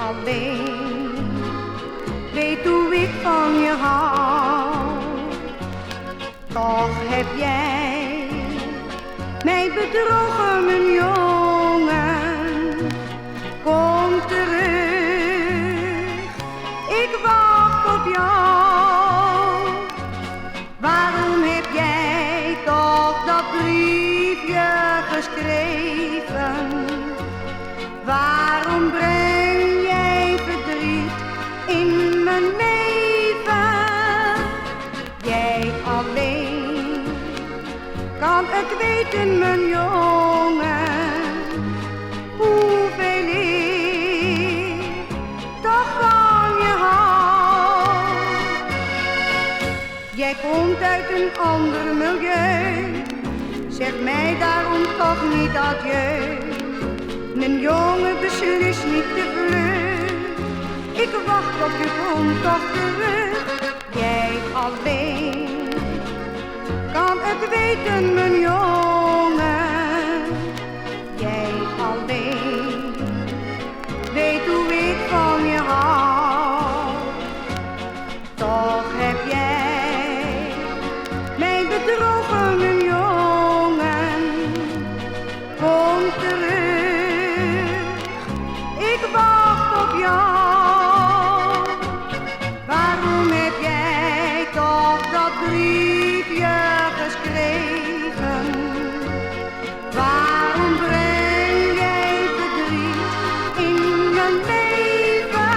alleen weet hoe ik van je hou. Toch heb jij mij bedrogen, mijn jongen. Kom terug, ik wacht op jou. Waarom heb jij toch dat briefje geschreven? Waarom breng jij verdriet in mijn leven? Jij alleen kan het weten, mijn jongen, hoeveel ik toch van je hou. Jij komt uit een ander milieu, zeg mij daarom toch niet adieu. Mijn jongen, beslis niet te vlug, ik wacht op je, kom toch terug. Jij alleen kan het weten, mijn jongen. Jij alleen weet hoe ik van je hou. Toch heb jij mij bedrogen, mijn jongen. Kom terug, ik wacht op jou. Waarom heb jij toch dat briefje geschreven? Waarom breng jij verdriet in mijn leven?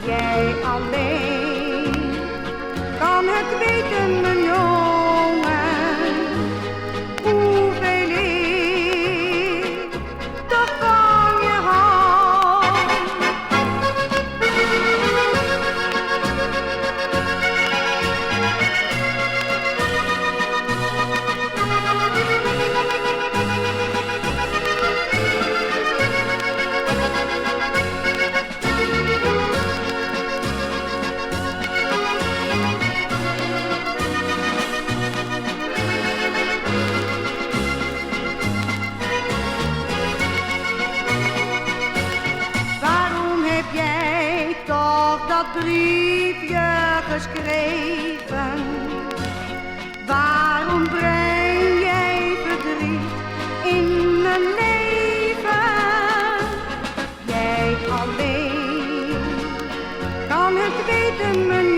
Jij alleen kan het weten, mijn jongen, hoeveel ik toch van je hou. Jij toch dat briefje geschreven? Waarom breng jij verdriet in mijn leven? Jij alleen kan het weten, mijn